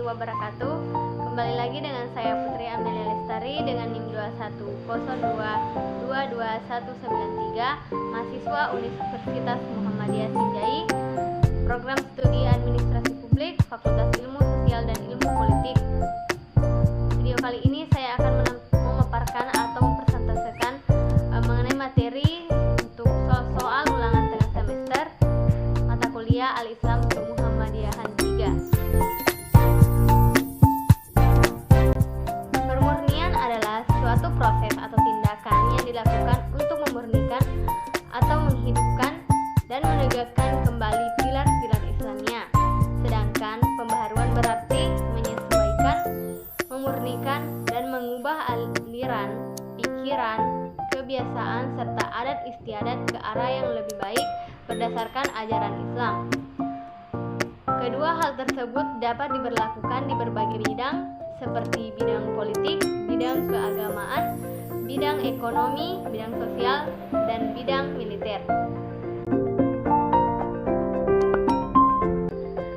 warahmatullahi wabarakatuh. Kembali lagi dengan saya Putri Amelia Lestari dengan NIM 210222193, mahasiswa Universitas Muhammadiyah Sinjai, program studi Administrasi Publik, Fakultas Ilmu Sosial dan Ilmu Politik. Video kali ini saya akan memaparkan atau mempresentasikan mengenai materi untuk soal ulangan tengah semester mata kuliah Al-Islam Muhammadiyahan 3. Pemurnian adalah suatu proses atau tindakan yang dilakukan untuk memurnikan atau menghidupkan dan menegakkan kembali pilar-pilar Islamnya. Sedangkan pembaharuan berarti menyesuaikan, memurnikan, dan mengubah aliran, pikiran, kebiasaan, serta adat istiadat ke arah yang lebih baik berdasarkan ajaran Islam. Kedua hal tersebut dapat diberlakukan di berbagai bidang seperti bidang politik, bidang keagamaan, bidang ekonomi, bidang sosial, dan bidang militer.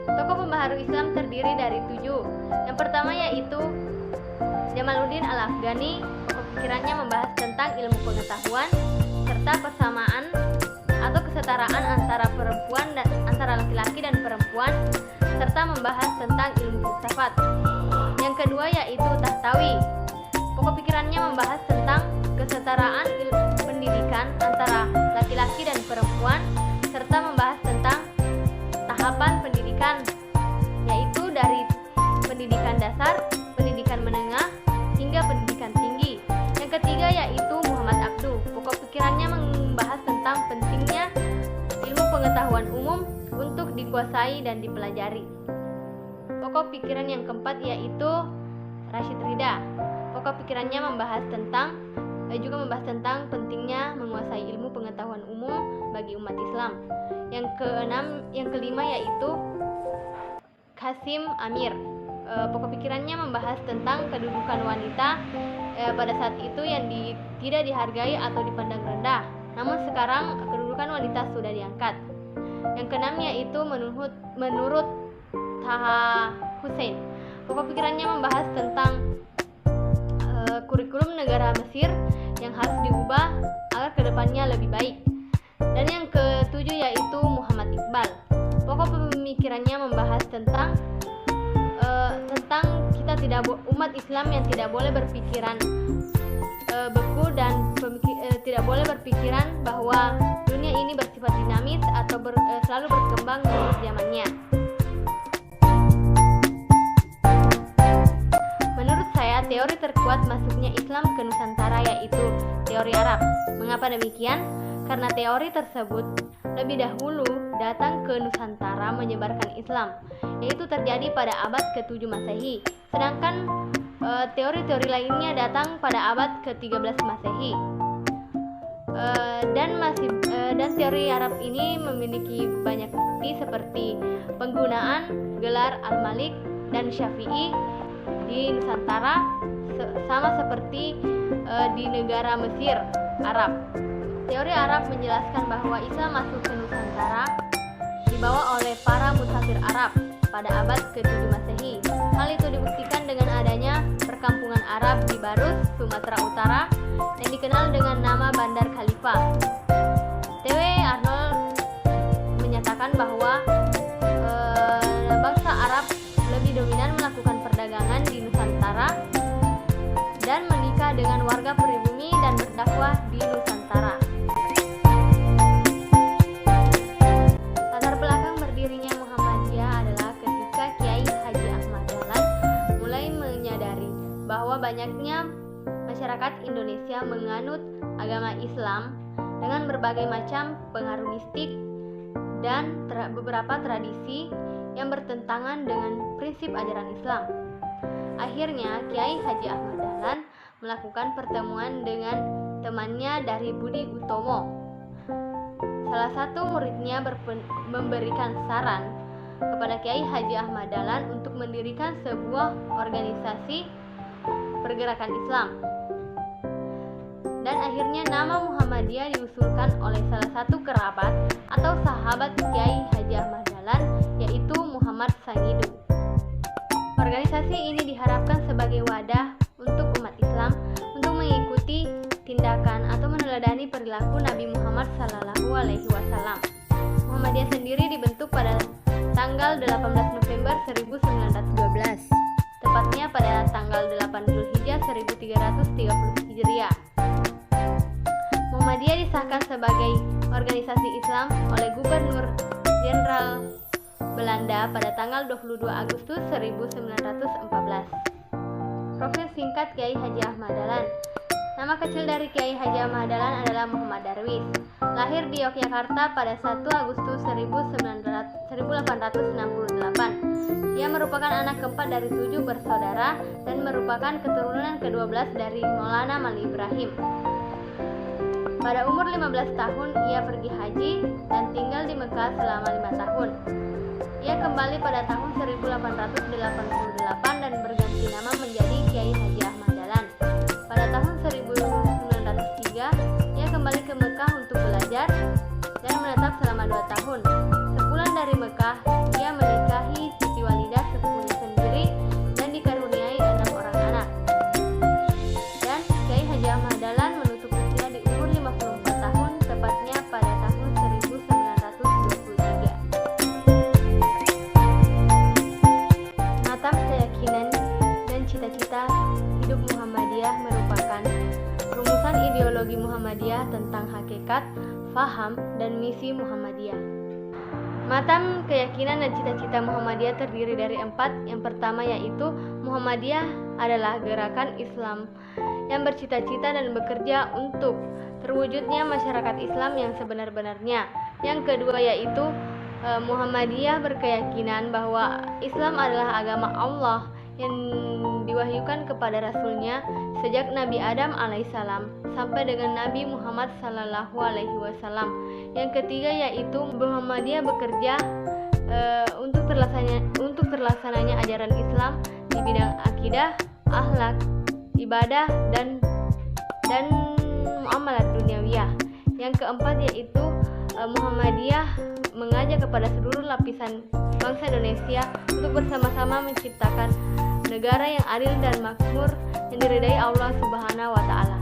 Tokoh pembaharu Islam terdiri dari 7. Yang pertama yaitu Jamaluddin Al-Afghani. Pokok pikirannya membahas tentang ilmu pengetahuan serta persamaan atau kesetaraan antara laki-laki dan perempuan, serta membahas tentang ilmu filsafat. Yang kedua yaitu Tahtawi. Pokok pikirannya membahas tentang kesetaraan pendidikan antara laki-laki dan perempuan, serta membahas tentang tahapan pendidikan, yaitu dari pendidikan dasar, pendidikan menengah, hingga pendidikan tinggi. Yang ketiga yaitu Muhammad Abduh. Pokok pikirannya membahas tentang pentingnya ilmu pengetahuan umum untuk dikuasai dan dipelajari. Pokok pikiran yang keempat yaitu Rashid Ridha. Pokok pikirannya juga membahas tentang pentingnya menguasai ilmu pengetahuan umum bagi umat Islam. Yang kelima yaitu Qasim Amir. Pokok pikirannya membahas tentang kedudukan wanita pada saat itu yang tidak dihargai atau dipandang rendah. Namun sekarang kedudukan wanita sudah diangkat. Yang keenam yaitu menurut Taha Hussein. Pokok pikirannya membahas tentang kurikulum negara Mesir yang harus diubah agar kedepannya lebih baik. Dan yang ketujuh yaitu Muhammad Iqbal. Pokok pemikirannya membahas tentang umat Islam yang tidak boleh berpikiran beku dan tidak boleh berpikiran bahwa dunia ini bersifat dinamis atau selalu berkembang menurut zamannya. Menurut saya, teori terkuat masuknya Islam ke Nusantara yaitu teori Arab. Mengapa demikian? Karena teori tersebut lebih dahulu datang ke Nusantara menyebarkan Islam, yaitu terjadi pada abad ke-7 Masehi. Sedangkan teori-teori lainnya datang pada abad ke-13 Masehi. Dan teori Arab ini memiliki banyak bukti seperti penggunaan gelar Al-Malik dan Syafi'i di Nusantara sama seperti di negara Mesir, Arab. Teori Arab menjelaskan bahwa Islam masuk ke Nusantara dibawa oleh para musafir Arab pada abad ke-7 Masehi. Hal itu dibuktikan dengan adanya perkampungan Arab di Barus, Sumatera Utara yang dikenal dengan nama Bandar Khalifah. T.W. Arnold menyatakan bahwa bangsa Arab lebih dominan melakukan perdagangan di Nusantara dan menikah dengan warga pribumi dan berdakwah di Nusantara. Latar belakang berdirinya Muhammadiyah adalah ketika Kiai Haji Ahmad Dahlan mulai menyadari bahwa banyaknya masyarakat Indonesia menganut agama Islam dengan berbagai macam pengaruh mistik dan beberapa tradisi yang bertentangan dengan prinsip ajaran Islam. Akhirnya Kiai Haji Ahmad Dahlan melakukan pertemuan dengan temannya dari Budi Utomo. Salah satu muridnya memberikan saran kepada Kiai Haji Ahmad Dahlan untuk mendirikan sebuah organisasi pergerakan Islam. Dan akhirnya nama Muhammadiyah diusulkan oleh salah satu kerabat atau sahabat Kiai Haji Ahmad Dahlan, yaitu Muhammad Sangidu. Organisasi ini diharapkan sebagai wadah untuk umat Islam untuk mengikuti tindakan atau meneladani perilaku Nabi Muhammad SAW. Muhammadiyah sendiri dibentuk pada tanggal 18 November 1912, tepatnya pada tanggal 8 Dzulhijjah 1330 Hijriah. Muhammadiyah disahkan sebagai organisasi Islam oleh Gubernur Jenderal Belanda pada tanggal 22 Agustus 1914. Profil singkat Kiai Haji Ahmad Dahlan. Nama kecil dari Kiai Haji Ahmad Dahlan adalah Muhammad Darwis. Lahir di Yogyakarta pada 1 Agustus 1868. Ia merupakan anak keempat dari 7 bersaudara dan merupakan keturunan ke-12 dari Maulana Mali Ibrahim. Pada umur 15 tahun, ia pergi haji dan tinggal di Mekah selama 5 tahun. Ia kembali pada tahun 1888 dan berganti nama menjadi Kiai Haji Ahmad Dahlan. Pada tahun 1903, ia kembali ke Mekah untuk belajar dan menetap selama 2 tahun. Sepulang dari Mekah, ia menikahi Siti Walidah sepupunya sendiri dan dikaruniai 6 orang anak. Dan Kiai Haji Ahmad Dahlan menutup usia di umur 54 tahun, tepatnya pada tahun 1923. Matam keyakinan dan cita-cita hidup Muhammadiyah merupakan rumusan ideologi Muhammadiyah tentang hakikat, faham, dan misi Muhammadiyah. Matam keyakinan dan cita-cita Muhammadiyah terdiri dari 4. Yang pertama yaitu Muhammadiyah adalah gerakan Islam yang bercita-cita dan bekerja untuk terwujudnya masyarakat Islam yang sebenar-benarnya. Yang kedua yaitu Muhammadiyah berkeyakinan bahwa Islam adalah agama Allah yang diwahyukan kepada Rasulnya sejak Nabi Adam alaihissalam sampai dengan Nabi Muhammad sallallahu alaihi wasallam. Yang ketiga yaitu Muhammadiyah bekerja untuk terlaksananya ajaran Islam di bidang akidah, akhlak, ibadah, dan muamalat duniawiyah. Yang keempat yaitu Muhammadiyah mengajak kepada seluruh lapisan bangsa Indonesia untuk bersama-sama menciptakan negara yang adil dan makmur yang diridai Allah Subhanahu wa Ta'ala.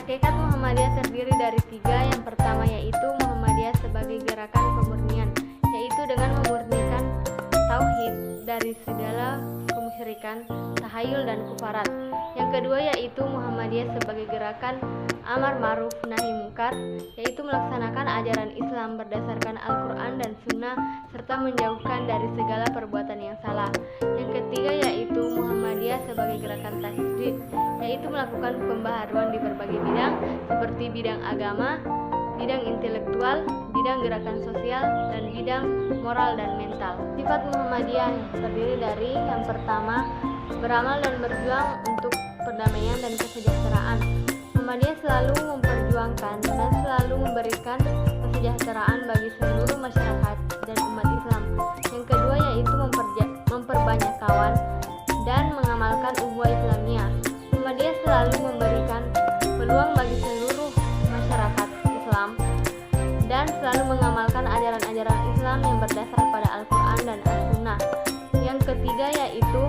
Hakikat Muhammadiyah terdiri dari 3. Yang pertama yaitu Muhammadiyah sebagai gerakan pemurnian, yaitu dengan memurnikan tauhid dari segala kemusyrikan, tahayul, dan kufarat. Yang kedua yaitu Muhammadiyah sebagai gerakan amar ma'ruf nahi munkar, yaitu melaksanakan ajaran Islam berdasarkan Al-Quran dan Sunnah serta menjauhkan dari segala perbuatan yang salah. Yang ketiga yaitu Muhammadiyah sebagai gerakan tajdid, yaitu melakukan pembaharuan di berbagai bidang seperti bidang agama, bidang intelektual, bidang gerakan sosial, dan bidang moral dan mental. Sifat Muhammadiyah terdiri dari yang pertama, beramal dan berjuang untuk perdamaian dan kesejahteraan. Muhammadiyah selalu memperjuangkan dan selalu memberikan kesejahteraan bagi seluruh masyarakat dan umat Islam. Yang kedua yaitu memperbanyak kawan dan mengamalkan ukhuwah Islamiyah. Muhammadiyah selalu memberikan peluang bagi seluruh masyarakat Islam dan selalu mengamalkan ajaran-ajaran Islam yang berdasar pada Al-Quran dan As-Sunnah. Yang ketiga yaitu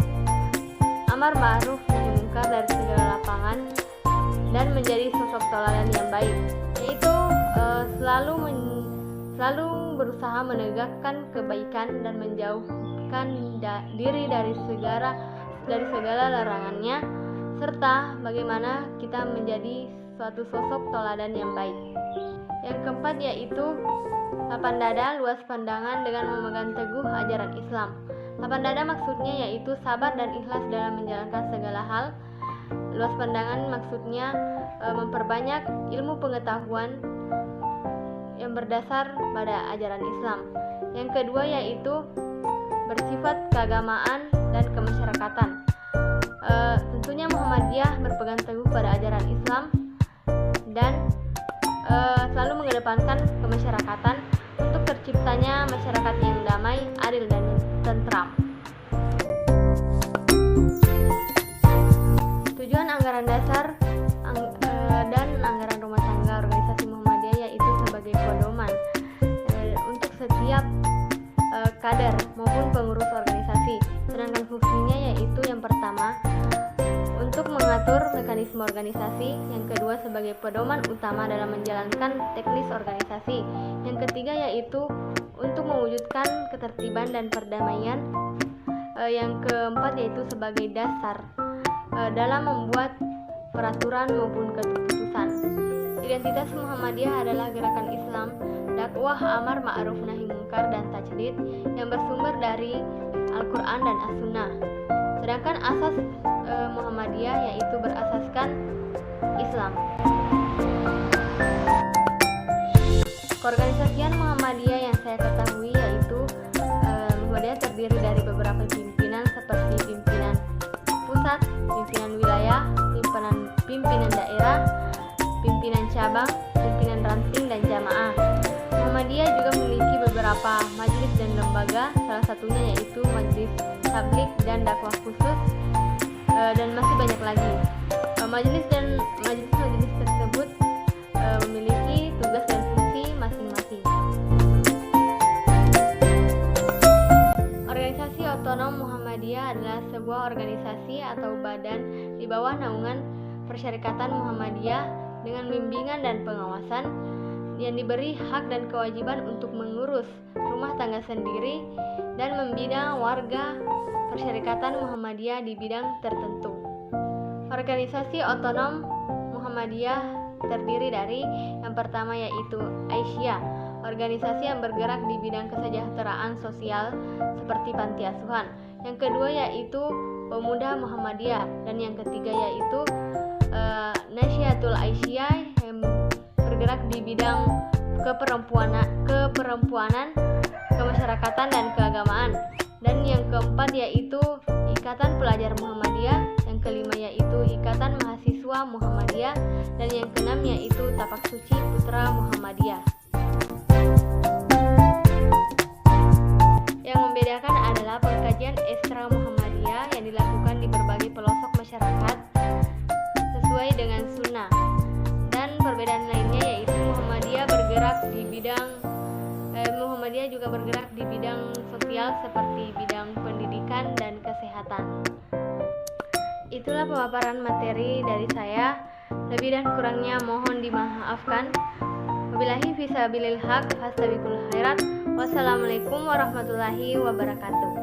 amar ma'ruf nahi munkar dari segala lapangan dan menjadi sosok teladan yang baik, yaitu selalu berusaha menegakkan kebaikan dan menjauhkan diri dari segala larangannya, serta bagaimana kita menjadi suatu sosok teladan yang baik. Yang keempat yaitu lapang dada, luas pandangan dengan memegang teguh ajaran Islam. Lapang dada maksudnya yaitu sabar dan ikhlas dalam menjalankan segala hal. Luas pandangan maksudnya memperbanyak ilmu pengetahuan yang berdasar pada ajaran Islam. Yang kedua yaitu bersifat keagamaan dan kemasyarakatan. Tentunya Muhammadiyah berpegang teguh pada ajaran Islam dan selalu mengedepankan kemasyarakatan untuk terciptanya masyarakat yang damai, adil, dan tentram. Tujuan anggaran dasar dan anggaran rumah tangga organisasi Muhammadiyah yaitu sebagai pedoman untuk setiap kader maupun mekanisme organisasi, yang kedua sebagai pedoman utama dalam menjalankan teknis organisasi, yang ketiga yaitu untuk mewujudkan ketertiban dan perdamaian, yang keempat yaitu sebagai dasar dalam membuat peraturan maupun keputusan. Identitas Muhammadiyah adalah gerakan Islam, dakwah amar ma'ruf nahi munkar dan tajdid yang bersumber dari Al-Quran dan As-Sunnah. Sedangkan asas Muhammadiyah yaitu berasaskan Islam. Keorganisasian Muhammadiyah yang saya ketahui yaitu Muhammadiyah terdiri dari beberapa pimpinan seperti pimpinan pusat, pimpinan wilayah, pimpinan daerah, pimpinan cabang, pimpinan ranting, dan jamaah. Muhammadiyah juga memiliki beberapa majelis dan lembaga, salah satunya yaitu majelis tablik dan dakwah khusus, dan masih banyak lagi. Majelis tersebut memiliki tugas dan fungsi masing-masing. Organisasi Otonom Muhammadiyah adalah sebuah organisasi atau badan di bawah naungan Persyarikatan Muhammadiyah dengan bimbingan dan pengawasan, yang diberi hak dan kewajiban untuk mengurus rumah tangga sendiri dan membina warga Persyarikatan Muhammadiyah di bidang tertentu. Organisasi Otonom Muhammadiyah terdiri dari yang pertama yaitu Aisyah, organisasi yang bergerak di bidang kesejahteraan sosial seperti panti asuhan. Yang kedua yaitu Pemuda Muhammadiyah, dan yang ketiga yaitu Nasyatul Aisyah yang bergerak di bidang keperempuanan, kemasyarakatan dan keagamaan. Dan yang keempat yaitu Ikatan Pelajar Muhammadiyah, yang kelima yaitu Ikatan Mahasiswa Muhammadiyah, dan yang keenam yaitu Tapak Suci Putra Muhammadiyah. Yang membedakan adalah pengkajian ekstra Muhammadiyah yang dilakukan di berbagai pelosok masyarakat sesuai dengan sunnah. Dan perbedaan lainnya yaitu Muhammadiyah juga bergerak di bidang sosial seperti bidang pendidikan dan kesehatan. Itulah pemaparan materi dari saya. Lebih dan kurangnya mohon dimaafkan. Wabillahi fisabilil haq, fastabiqul khairat. Wassalamualaikum warahmatullahi wabarakatuh.